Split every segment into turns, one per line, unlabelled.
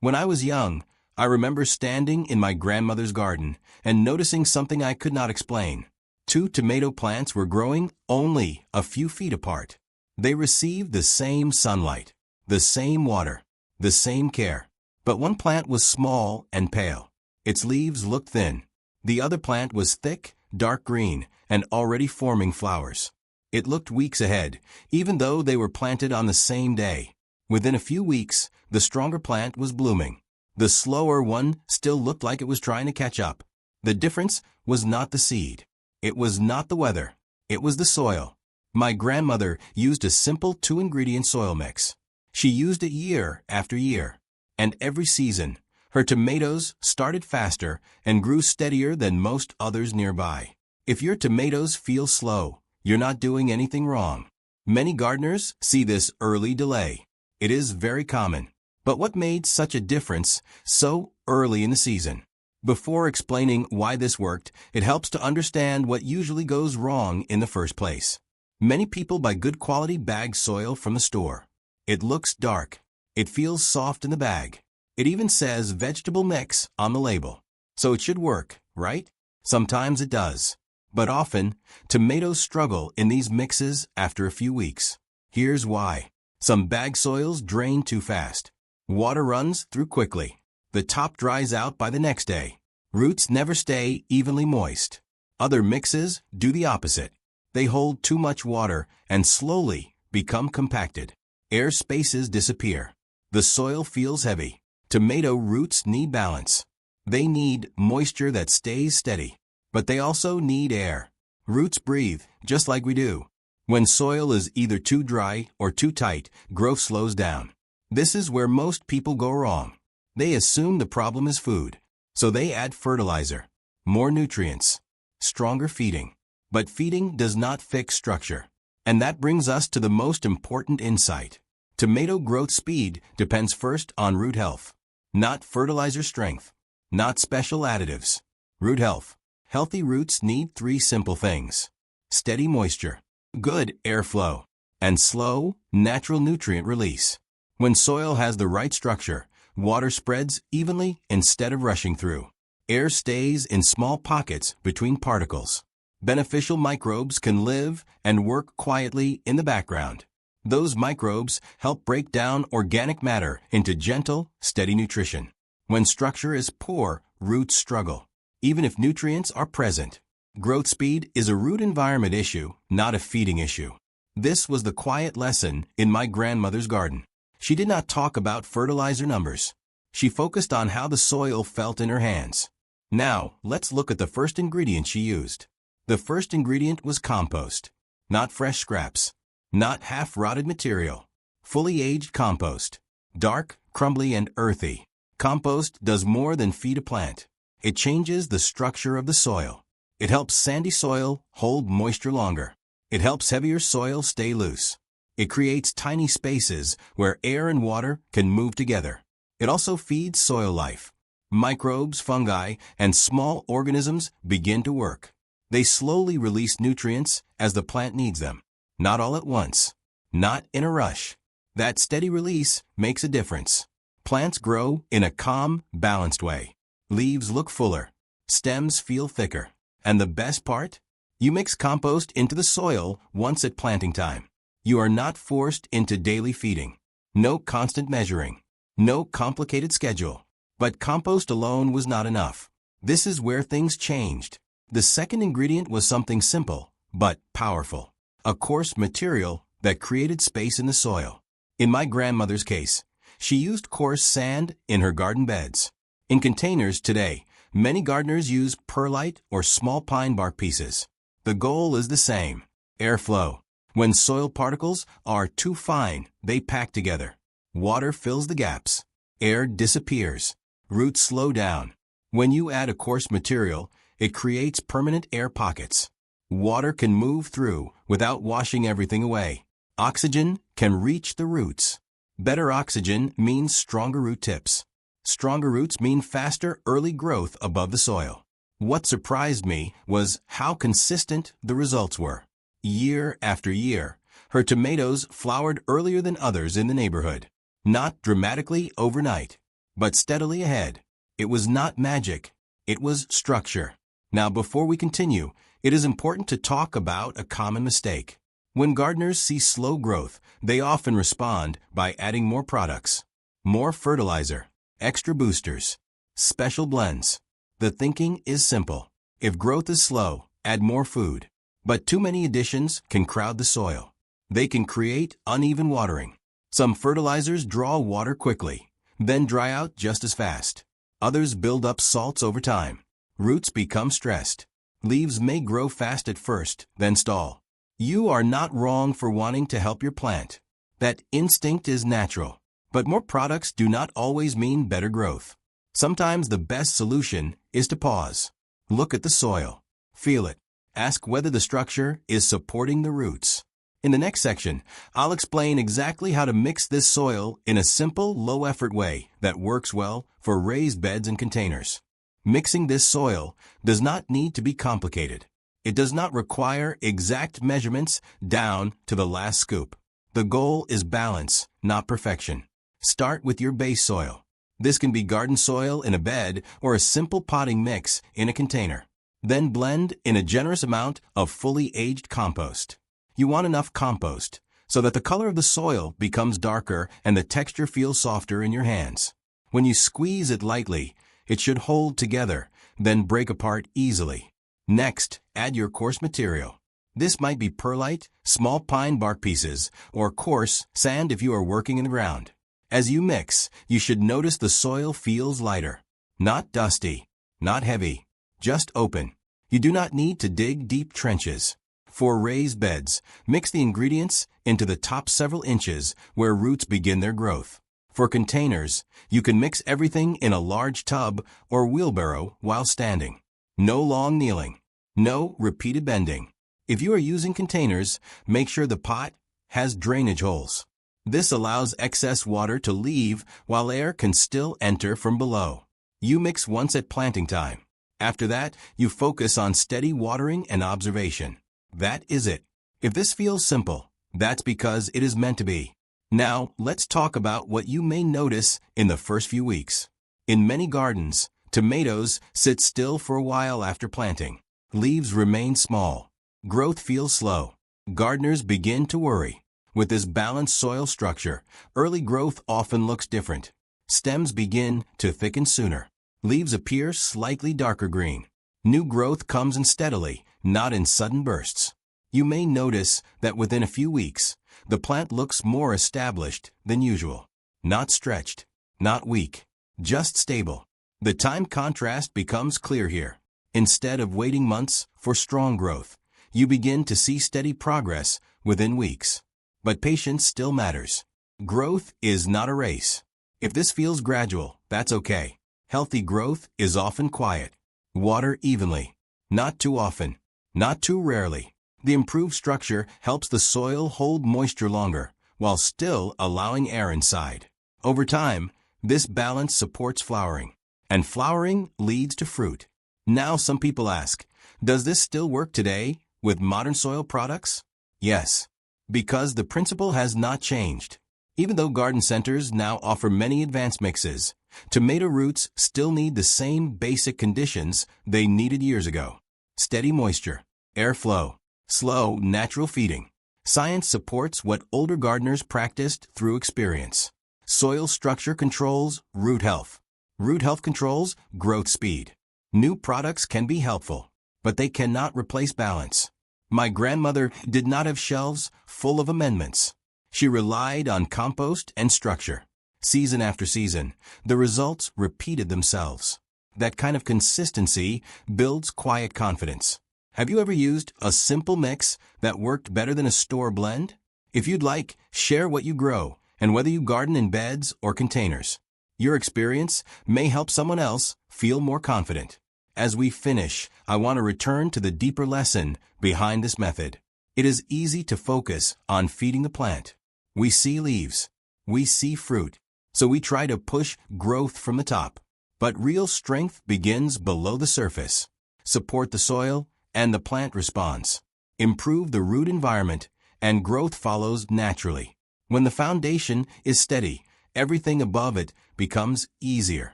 When I was young, I remember standing in my grandmother's garden and noticing something I could not explain. Two tomato plants were growing only a few feet apart. They received the same sunlight, the same water, the same care. But one plant was small and pale. Its leaves looked thin. The other plant was thick, dark green, and already forming flowers. It looked weeks ahead, even though they were planted on the same day. Within a few weeks, the stronger plant was blooming. The slower one still looked like it was trying to catch up. The difference was not the seed. It was not the weather. It was the soil. My grandmother used a simple 2-ingredient soil mix. She used it year after year. And every season, her tomatoes started faster and grew steadier than most others nearby. If your tomatoes feel slow, you're not doing anything wrong. Many gardeners see this early delay. It is very common. But what made such a difference so early in the season? Before explaining why this worked, it helps to understand what usually goes wrong in the first place. Many people buy good quality bag soil from the store. It looks dark. It feels soft in the bag. It even says vegetable mix on the label. So it should work, right? Sometimes it does. But often, tomatoes struggle in these mixes after a few weeks. Here's why. Some bag soils drain too fast. Water runs through quickly. The top dries out by the next day. Roots never stay evenly moist. Other mixes do the opposite. They hold too much water and slowly become compacted. Air spaces disappear. The soil feels heavy. Tomato roots need balance. They need moisture that stays steady. But they also need air. Roots breathe, just like we do. When soil is either too dry or too tight, growth slows down. This is where most people go wrong. They assume the problem is food. So they add fertilizer, more nutrients, stronger feeding. But feeding does not fix structure. And that brings us to the most important insight. Tomato growth speed depends first on root health. Not fertilizer strength. Not special additives. Root health. Healthy roots need 3 simple things. Steady moisture, good airflow, and slow, natural nutrient release. When soil has the right structure, water spreads evenly instead of rushing through. Air stays in small pockets between particles. Beneficial microbes can live and work quietly in the background. Those microbes help break down organic matter into gentle, steady nutrition. When structure is poor, roots struggle. Even if nutrients are present. Growth speed is a root environment issue, not a feeding issue. This was the quiet lesson in my grandmother's garden. She did not talk about fertilizer numbers. She focused on how the soil felt in her hands. Now, let's look at the first ingredient she used. The first ingredient was compost. Not fresh scraps. Not half-rotted material. Fully aged compost. Dark, crumbly, and earthy. Compost does more than feed a plant. It changes the structure of the soil. It helps sandy soil hold moisture longer. It helps heavier soil stay loose. It creates tiny spaces where air and water can move together. It also feeds soil life. Microbes, fungi, and small organisms begin to work. They slowly release nutrients as the plant needs them. Not all at once. Not in a rush. That steady release makes a difference. Plants grow in a calm, balanced way. Leaves look fuller. Stems feel thicker. And the best part? You mix compost into the soil once at planting time. You are not forced into daily feeding. No constant measuring. No complicated schedule. But compost alone was not enough. This is where things changed. The second ingredient was something simple, but powerful. A coarse material that created space in the soil. In my grandmother's case, she used coarse sand in her garden beds. In containers today, many gardeners use perlite or small pine bark pieces. The goal is the same. Airflow. When soil particles are too fine, they pack together. Water fills the gaps. Air disappears. Roots slow down. When you add a coarse material, it creates permanent air pockets. Water can move through without washing everything away. Oxygen can reach the roots. Better oxygen means stronger root tips. Stronger roots mean faster early growth above the soil. What surprised me was how consistent the results were. Year after year, her tomatoes flowered earlier than others in the neighborhood. Not dramatically overnight, but steadily ahead. It was not magic. It was structure. Now, before we continue, it is important to talk about a common mistake. When gardeners see slow growth, they often respond by adding more products, more fertilizer, extra boosters, special blends. The thinking is simple. If growth is slow, add more food. But too many additions can crowd the soil. They can create uneven watering. Some fertilizers draw water quickly, then dry out just as fast. Others build up salts over time. Roots become stressed. Leaves may grow fast at first, then stall. You are not wrong for wanting to help your plant. That instinct is natural. But more products do not always mean better growth. Sometimes the best solution is to pause. Look at the soil. Feel it. Ask whether the structure is supporting the roots. In the next section, I'll explain exactly how to mix this soil in a simple, low-effort way that works well for raised beds and containers. Mixing this soil does not need to be complicated. It does not require exact measurements down to the last scoop. The goal is balance, not perfection. Start with your base soil. This can be garden soil in a bed or a simple potting mix in a container. Then blend in a generous amount of fully aged compost. You want enough compost so that the color of the soil becomes darker and the texture feels softer in your hands. When you squeeze it lightly, it should hold together, then break apart easily. Next, add your coarse material. This might be perlite, small pine bark pieces, or coarse sand if you are working in the ground. As you mix, you should notice the soil feels lighter. Not dusty, not heavy, just open. You do not need to dig deep trenches. For raised beds, mix the ingredients into the top several inches where roots begin their growth. For containers, you can mix everything in a large tub or wheelbarrow while standing. No long kneeling. No repeated bending. If you are using containers, make sure the pot has drainage holes. This allows excess water to leave while air can still enter from below. You mix once at planting time. After that, you focus on steady watering and observation. That is it. If this feels simple, that's because it is meant to be. Now, let's talk about what you may notice in the first few weeks. In many gardens, tomatoes sit still for a while after planting. Leaves remain small. Growth feels slow. Gardeners begin to worry. With this balanced soil structure, early growth often looks different. Stems begin to thicken sooner. Leaves appear slightly darker green. New growth comes in steadily, not in sudden bursts. You may notice that within a few weeks, the plant looks more established than usual. Not stretched, not weak, just stable. The time contrast becomes clear here. Instead of waiting months for strong growth, you begin to see steady progress within weeks. But patience still matters. Growth is not a race. If this feels gradual, that's okay. Healthy growth is often quiet. Water evenly. Not too often. Not too rarely. The improved structure helps the soil hold moisture longer, while still allowing air inside. Over time, this balance supports flowering. And flowering leads to fruit. Now some people ask, does this still work today with modern soil products? Yes, because the principle has not changed. Even though garden centers now offer many advanced mixes, tomato roots still need the same basic conditions they needed years ago. Steady moisture, airflow, slow, natural feeding. Science supports what older gardeners practiced through experience. Soil structure controls root health. Root health controls growth speed. New products can be helpful, but they cannot replace balance. My grandmother did not have shelves full of amendments. She relied on compost and structure. Season after season, the results repeated themselves. That kind of consistency builds quiet confidence. Have you ever used a simple mix that worked better than a store blend? If you'd like, share what you grow and whether you garden in beds or containers. Your experience may help someone else feel more confident. As we finish, I want to return to the deeper lesson behind this method. It is easy to focus on feeding the plant. We see leaves. We see fruit. So we try to push growth from the top. But real strength begins below the surface. Support the soil, and the plant responds. Improve the root environment, and growth follows naturally. When the foundation is steady, everything above it becomes easier.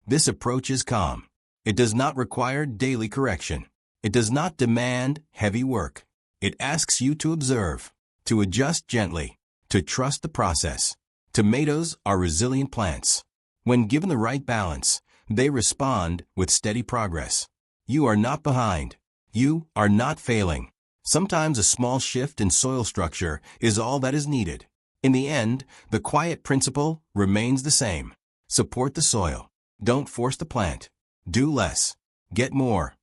This approach is calm. It does not require daily correction. It does not demand heavy work. It asks you to observe, to adjust gently, to trust the process. Tomatoes are resilient plants. When given the right balance, they respond with steady progress. You are not behind. You are not failing. Sometimes a small shift in soil structure is all that is needed. In the end, the quiet principle remains the same. Support the soil. Don't force the plant. Do less. Get more.